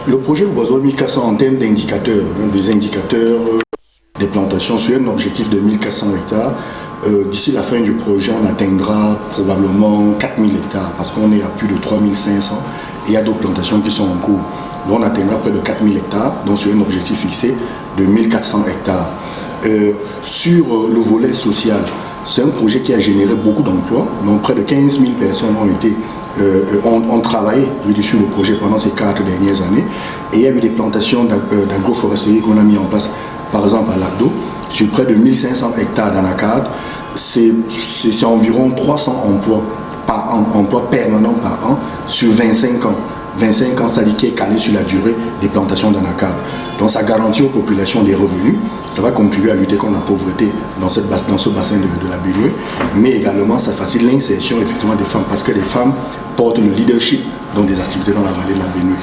Le projet Bobozoa 1400 en termes d'indicateurs, donc des indicateurs des plantations sur un objectif de 1400 hectares. D'ici la fin du projet, on atteindra probablement 4000 hectares parce qu'on est à plus de 3500 et il y a d'autres plantations qui sont en cours. Donc on atteindra près de 4000 hectares, donc sur un objectif fixé de 1400 hectares. Sur le volet social, c'est un projet qui a généré beaucoup d'emplois. Donc près de 15 000 personnes ont travaillé sur le projet pendant ces 4 dernières années. Et il y a eu des plantations d'agroforesterie qu'on a mis en place, par exemple à Lardo, sur près de 1500 hectares d'anacarde. C'est environ 300 emplois par an, emplois permanents par an, sur 25 ans. 25 ans, c'est-à-dire qui est calé sur la durée des plantations d'anacarde. Donc ça garantit aux populations des revenus, ça va contribuer à lutter contre la pauvreté dans ce bassin de la Benue, mais également ça facilite l'insertion effectivement des femmes, parce que les femmes portent le leadership dans des activités dans la vallée de la Benue.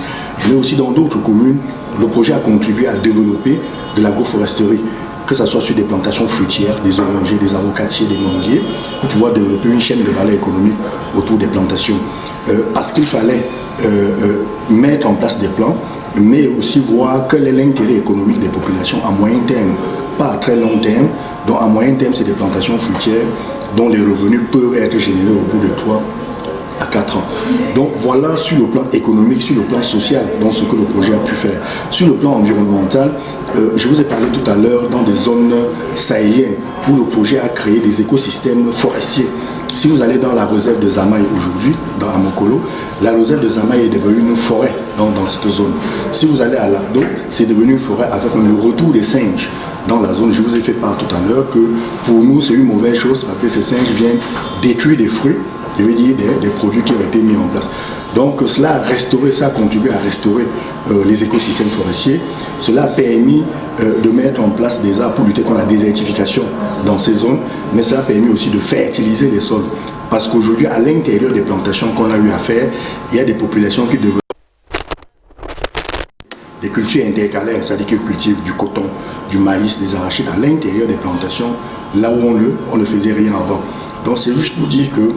Mais aussi dans d'autres communes, le projet a contribué à développer de l'agroforesterie, que ce soit sur des plantations fruitières, des orangers, des avocatiers, des manguiers, pour pouvoir développer une chaîne de valeur économique autour des plantations. Parce qu'il fallait mettre en place des plans, mais aussi voir quel est l'intérêt économique des populations à moyen terme, pas à très long terme. Donc à moyen terme, c'est des plantations fruitières dont les revenus peuvent être générés au bout de 3 à 4 ans. Donc voilà sur le plan économique, sur le plan social, donc ce que le projet a pu faire. Sur le plan environnemental, je vous ai parlé tout à l'heure dans des zones sahéliennes où le projet a créé des écosystèmes forestiers. Si vous allez dans la réserve de Zamaï aujourd'hui, dans Amokolo, la réserve de Zamaï est devenue une forêt dans cette zone. Si vous allez à Lardo, c'est devenu une forêt avec le retour des singes dans la zone. Je vous ai fait part tout à l'heure que pour nous c'est une mauvaise chose parce que ces singes viennent détruire des fruits, je veux dire des produits qui ont été mis en place. Donc cela a restauré, ça a contribué à restaurer les écosystèmes forestiers. Cela a permis de mettre en place des arbres pour lutter contre la désertification dans ces zones, mais ça a permis aussi de fertiliser les sols. Parce qu'aujourd'hui, à l'intérieur des plantations qu'on a eu à faire, il y a des populations qui développent des cultures intercalaires, c'est-à-dire qu'ils cultivent du coton, du maïs, des arachides à l'intérieur des plantations, là où on ne faisait rien avant. Donc c'est juste pour dire que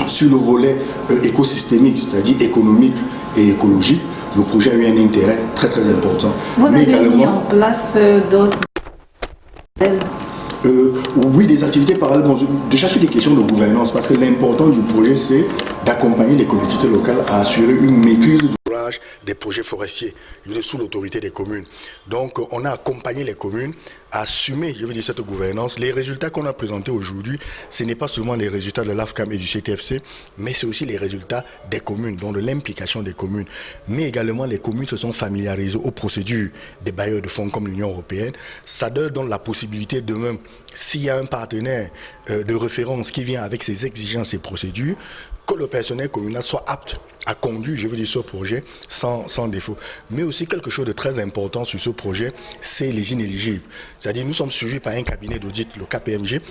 sur le volet écosystémique, c'est-à-dire économique et écologique, le projet a eu un intérêt très très important. Vous avez mis en place d'autres oui, des activités parallèles. Bon, déjà sur des questions de gouvernance, parce que l'important du projet, c'est d'accompagner les collectivités locales à assurer une maîtrise de l'ouvrage des projets forestiers sous l'autorité des communes. Donc, on a accompagné les communes à assumer, je veux dire, cette gouvernance. Les résultats qu'on a présentés aujourd'hui, ce n'est pas seulement les résultats de l'AFCAM et du CTFC, mais c'est aussi les résultats des communes, donc de l'implication des communes. Mais également, les communes se sont familiarisées aux procédures des bailleurs de fonds comme l'Union européenne. Ça donne la possibilité de même, s'il y a un partenaire de référence qui vient avec ses exigences et procédures, que le personnel communal soit apte à conduire, je veux dire, ce projet sans défaut. Mais aussi quelque chose de très important sur ce projet, c'est les inéligibles. C'est-à-dire nous sommes suivis par un cabinet d'audit, le KPMG,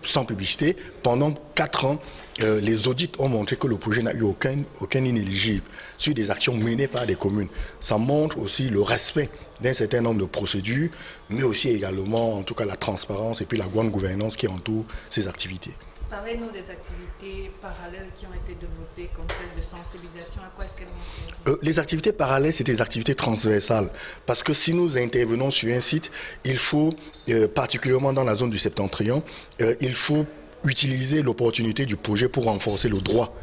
sans publicité. Pendant 4 ans, les audits ont montré que le projet n'a eu aucun inéligible sur des actions menées par des communes. Ça montre aussi le respect d'un certain nombre de procédures, mais aussi également, en tout cas, la transparence et puis la grande gouvernance qui entoure ces activités. Parlez-nous des activités parallèles qui ont été développées, comme celle de sensibilisation. À quoi est-ce qu'elles vont servir ? Les activités parallèles, c'est des activités transversales. Parce que si nous intervenons sur un site, il faut, particulièrement dans la zone du Septentrion, il faut utiliser l'opportunité du projet pour renforcer le droit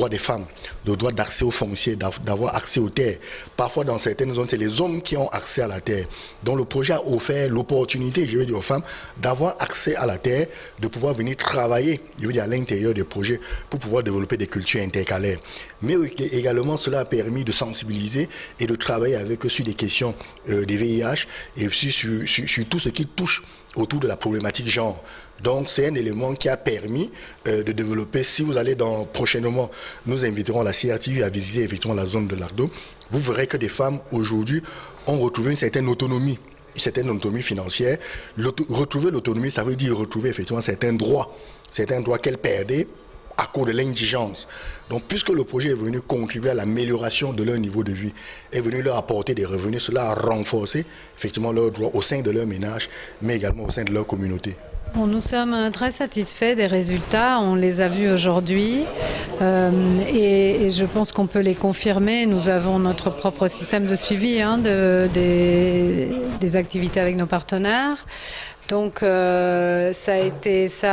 des femmes, le droit d'accès aux fonciers, d'avoir accès aux terres. Parfois, dans certaines zones, c'est les hommes qui ont accès à la terre. Donc, le projet a offert l'opportunité, je veux dire, aux femmes, d'avoir accès à la terre, de pouvoir venir travailler, je veux dire, à l'intérieur des projets, pour pouvoir développer des cultures intercalaires. Mais également, cela a permis de sensibiliser et de travailler avec eux sur des questions des VIH et aussi sur tout ce qui touche autour de la problématique genre. Donc c'est un élément qui a permis de développer. Si vous allez prochainement, nous inviterons la CRTV à visiter effectivement la zone de Lardo. Vous verrez que des femmes aujourd'hui ont retrouvé une certaine autonomie financière. Retrouver l'autonomie, ça veut dire retrouver effectivement certains droits qu'elles perdaient à cause de l'indigence. Donc, puisque le projet est venu contribuer à l'amélioration de leur niveau de vie, est venu leur apporter des revenus, cela a renforcé effectivement leurs droits au sein de leur ménage, mais également au sein de leur communauté. Bon, nous sommes très satisfaits des résultats, on les a vus aujourd'hui et je pense qu'on peut les confirmer. Nous avons notre propre système de suivi des activités avec nos partenaires. Donc ça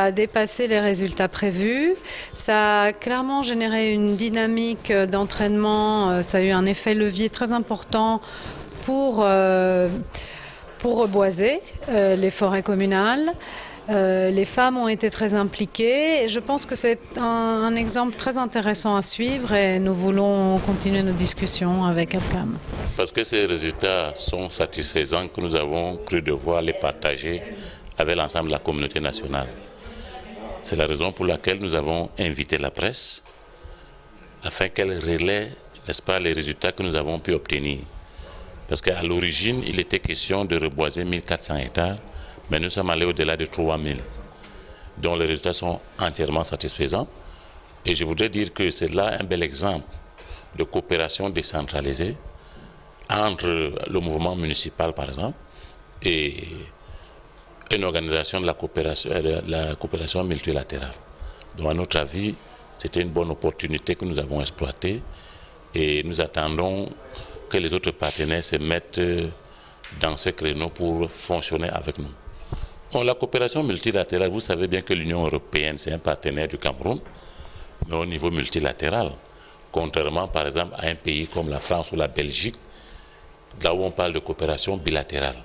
a dépassé les résultats prévus, ça a clairement généré une dynamique d'entraînement, ça a eu un effet levier très important pour reboiser les forêts communales. Les femmes ont été très impliquées et je pense que c'est un exemple très intéressant à suivre et nous voulons continuer nos discussions avec AFCAM. Parce que ces résultats sont satisfaisants que nous avons cru devoir les partager avec l'ensemble de la communauté nationale. C'est la raison pour laquelle nous avons invité la presse afin qu'elle relaie, n'est-ce pas, les résultats que nous avons pu obtenir. Parce qu'à l'origine, il était question de reboiser 1400 hectares, mais nous sommes allés au-delà de 3000, dont les résultats sont entièrement satisfaisants. Et je voudrais dire que c'est là un bel exemple de coopération décentralisée entre le mouvement municipal, par exemple, et une organisation de la coopération multilatérale. Donc, à notre avis, c'était une bonne opportunité que nous avons exploitée et nous attendons que les autres partenaires se mettent dans ce créneau pour fonctionner avec nous. Bon, la coopération multilatérale, vous savez bien que l'Union européenne, c'est un partenaire du Cameroun, mais au niveau multilatéral, contrairement par exemple à un pays comme la France ou la Belgique, là où on parle de coopération bilatérale.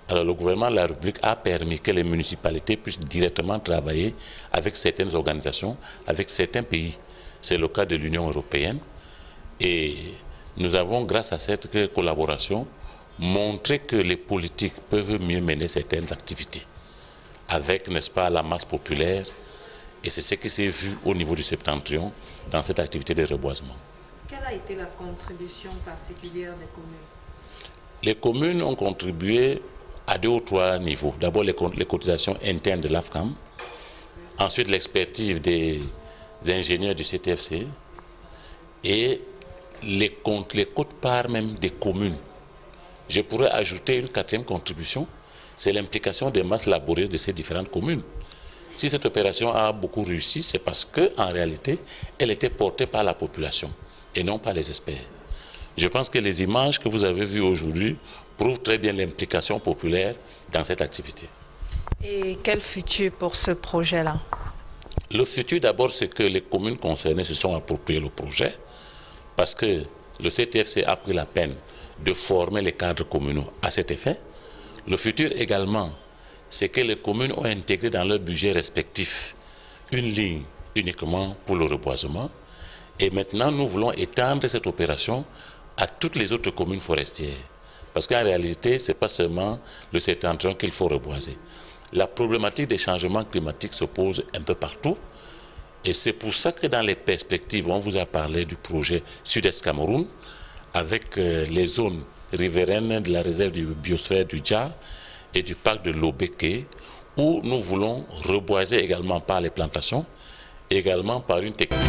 Alors le gouvernement de la République a permis que les municipalités puissent directement travailler avec certaines organisations, avec certains pays. C'est le cas de l'Union européenne. Et nous avons, grâce à cette collaboration, montré que les politiques peuvent mieux mener certaines activités avec, n'est-ce pas, la masse populaire. Et c'est ce qui s'est vu au niveau du septentrion dans cette activité de reboisement. Quelle a été la contribution particulière des communes? Les communes ont contribué à 2 ou 3 niveaux. D'abord les cotisations internes de l'AFCAM, ensuite l'expertise des ingénieurs du CTFC et les quotes-parts même des communes. Je pourrais ajouter une 4e contribution, c'est l'implication des masses laborieuses de ces différentes communes. Si cette opération a beaucoup réussi, c'est parce qu'en réalité, elle était portée par la population et non par les experts. Je pense que les images que vous avez vues aujourd'hui prouvent très bien l'implication populaire dans cette activité. Et quel futur pour ce projet-là? Le futur, d'abord, c'est que les communes concernées se sont appropriées le projet parce que le CTFC a pris la peine de former les cadres communaux à cet effet. Le futur également, c'est que les communes ont intégré dans leur budget respectif une ligne uniquement pour le reboisement. Et maintenant, nous voulons étendre cette opération à toutes les autres communes forestières. Parce qu'en réalité, ce n'est pas seulement le septentrion qu'il faut reboiser. La problématique des changements climatiques se pose un peu partout. Et c'est pour ça que dans les perspectives, on vous a parlé du projet Sud-Est Cameroun, avec les zones riveraines de la réserve de biosphère du Dja et du parc de l'Obeke, où nous voulons reboiser également par les plantations, également par une technique.